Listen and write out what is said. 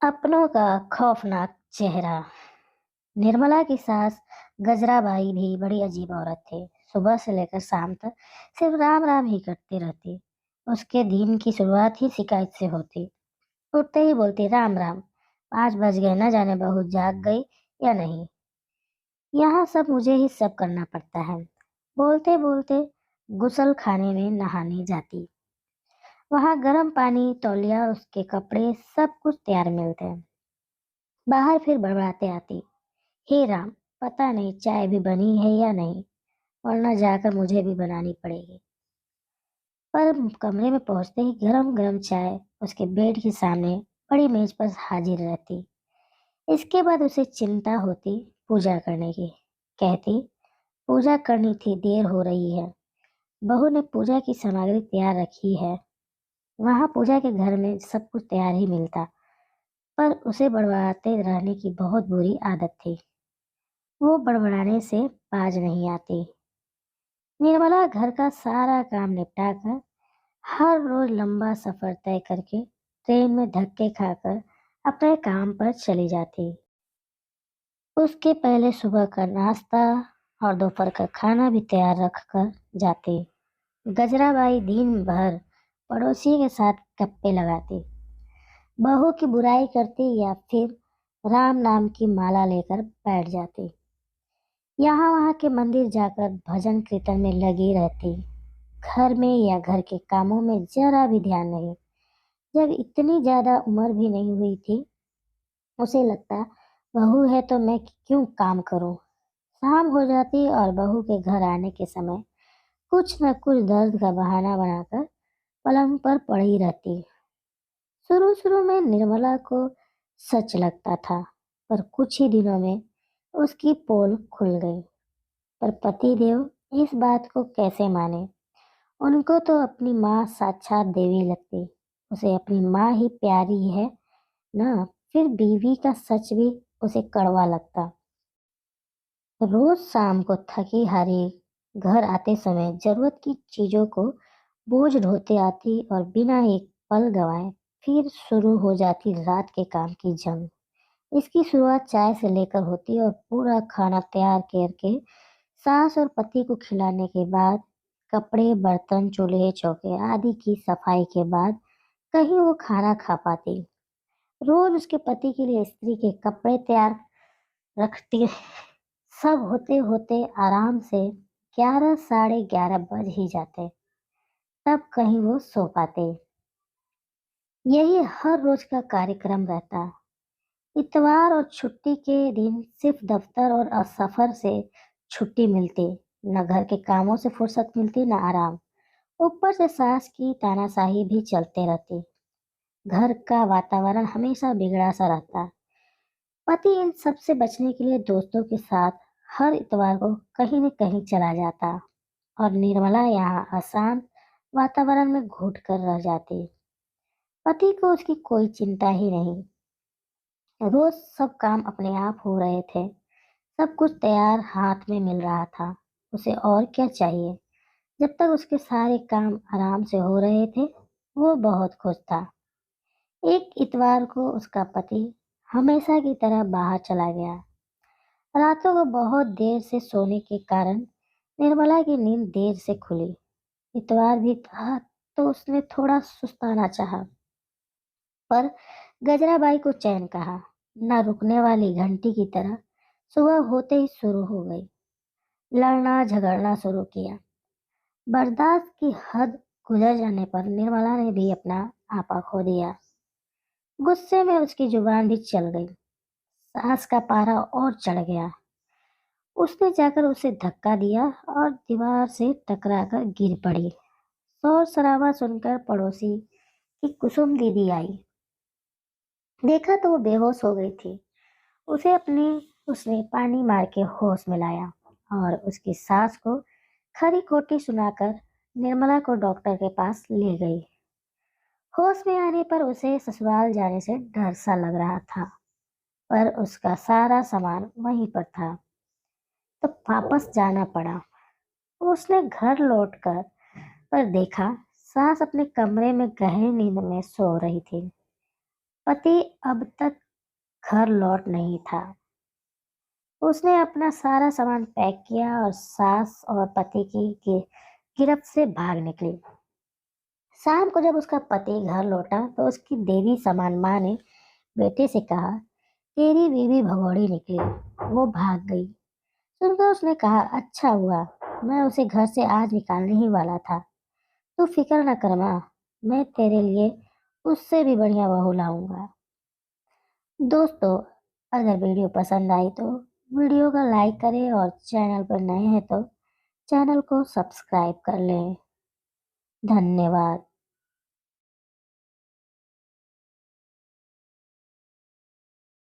अपनों का खौफनाक चेहरा। निर्मला की सास गजराबाई भी बड़ी अजीब औरत थी। सुबह से लेकर शाम तक सिर्फ राम राम ही करती रहती। उसके दिन की शुरुआत ही शिकायत से होती। उठते ही बोलती राम राम। 5 बज गए, न जाने बहू जाग गई या नहीं। यहाँ सब मुझे ही सब करना पड़ता है। बोलते बोलते गुसल खाने में नहाने जाती। वहाँ गर्म पानी, तौलिया, उसके कपड़े, सब कुछ तैयार मिलते हैं। बाहर फिर बड़बड़ाते आती, हे राम, पता नहीं चाय भी बनी है या नहीं, वरना जाकर मुझे भी बनानी पड़ेगी। पर कमरे में पहुंचते ही गरम गरम चाय उसके बेड के सामने बड़ी मेज पर हाजिर रहती। इसके बाद उसे चिंता होती पूजा करने की। कहती, पूजा करनी थी, देर हो रही है। बहू ने पूजा की सामग्री तैयार रखी है। वहां पूजा के घर में सब कुछ तैयार ही मिलता, पर उसे बड़बड़ाते रहने की बहुत बुरी आदत थी। वो बड़बड़ाने से बाज नहीं आती। निर्मला घर का सारा काम निपटा कर हर रोज लंबा सफर तय करके ट्रेन में धक्के खाकर अपने काम पर चली जाती। उसके पहले सुबह का नाश्ता और दोपहर का खाना भी तैयार रख कर जाती। गजराबाई दिन भर पड़ोसी के साथ गप्पे लगाती, बहू की बुराई करती या फिर राम नाम की माला लेकर बैठ जाती। यहाँ वहाँ के मंदिर जाकर भजन कीर्तन में लगी रहती। घर में या घर के कामों में जरा भी ध्यान नहीं। जब इतनी ज्यादा उम्र भी नहीं हुई थी, उसे लगता बहू है तो मैं क्यों काम करूं। शाम हो जाती और बहू के घर आने के समय कुछ न कुछ दर्द का बहाना बनाकर पलंग पर पड़ी रहती। शुरू शुरू में निर्मला को सच लगता था, पर कुछ ही दिनों में उसकी पोल खुल गई। पर पतिदेव इस बात को कैसे माने। उनको तो अपनी माँ साक्षात देवी लगती। उसे अपनी माँ ही प्यारी है ना। फिर बीवी का सच भी उसे कड़वा लगता। रोज शाम को थकी हारी घर आते समय जरूरत की चीजों को बोझ ढोते आती और बिना एक पल गवाए फिर शुरू हो जाती रात के काम की जंग। इसकी शुरुआत चाय से लेकर होती और पूरा खाना तैयार करके सास और पति को खिलाने के बाद कपड़े, बर्तन, चूल्हे चौके आदि की सफाई के बाद कहीं वो खाना खा पाती। रोज उसके पति के लिए स्त्री के कपड़े तैयार रखती। सब होते होते आराम से 11 साढ़े 11 बज ही जाते, तब कहीं वो सो पाते। यही हर रोज का कार्यक्रम रहता। इतवार और छुट्टी के दिन सिर्फ दफ्तर और सफर से छुट्टी मिलती। न घर के कामों से फुर्सत मिलती, न आराम। ऊपर से सास की तानाशाही भी चलते रहती। घर का वातावरण हमेशा बिगड़ा सा रहता। पति इन सब से बचने के लिए दोस्तों के साथ हर इतवार को कहीं न कहीं चला जाता और निर्मला यहाँ अशांत वातावरण में घुट कर रह जाती। पति को उसकी कोई चिंता ही नहीं। रोज सब काम अपने आप हो रहे थे। सब कुछ तैयार हाथ में मिल रहा था। उसे और क्या चाहिए। जब तक उसके सारे काम आराम से हो रहे थे, वो बहुत खुश था। एक इतवार को उसका पति हमेशा की तरह बाहर चला गया। रातों को बहुत देर से सोने के कारण निर्मला की नींद देर से खुली। इतवार भी था तो उसने थोड़ा सुस्ताना चाहा, पर गजराबाई को चैन कहा न रुकने वाली घंटी की तरह सुबह होते ही शुरू हो गई। लड़ना झगड़ना शुरू किया। बर्दाश्त की हद गुजर जाने पर निर्मला ने भी अपना आपा खो दिया। गुस्से में उसकी जुबान भी चल गई। सास का पारा और चढ़ गया। उसने जाकर उसे धक्का दिया और दीवार से टकराकर गिर पड़ी। शोर शराबा सुनकर पड़ोसी की कुसुम दीदी आई। देखा तो वो बेहोश हो गई थी। उसने पानी मार के होश में लाया और उसकी सास को खरी खोटी सुनाकर निर्मला को डॉक्टर के पास ले गई। होश में आने पर उसे ससुराल जाने से डर सा लग रहा था, पर उसका सारा सामान वहीं पर था, तो वापस जाना पड़ा। उसने घर लौटकर पर देखा सास अपने कमरे में गहरी नींद में सो रही थी। पति अब तक घर लौट नहीं था। उसने अपना सारा सामान पैक किया और सास और पति की गिरफ्त से भाग निकली। शाम को जब उसका पति घर लौटा तो उसकी देवी समान माँ ने बेटे से कहा, तेरी बीवी भगौड़ी निकली, वो भाग गई। सुनकर उसने कहा, अच्छा हुआ, मैं उसे घर से आज निकालने ही वाला था। तू फिक्र न कर माँ, मैं तेरे लिए उससे भी बढ़िया बहू लाऊंगा। दोस्तों, अगर वीडियो पसंद आई तो वीडियो को लाइक करें और चैनल पर नए हैं तो चैनल को सब्सक्राइब कर लें। धन्यवाद।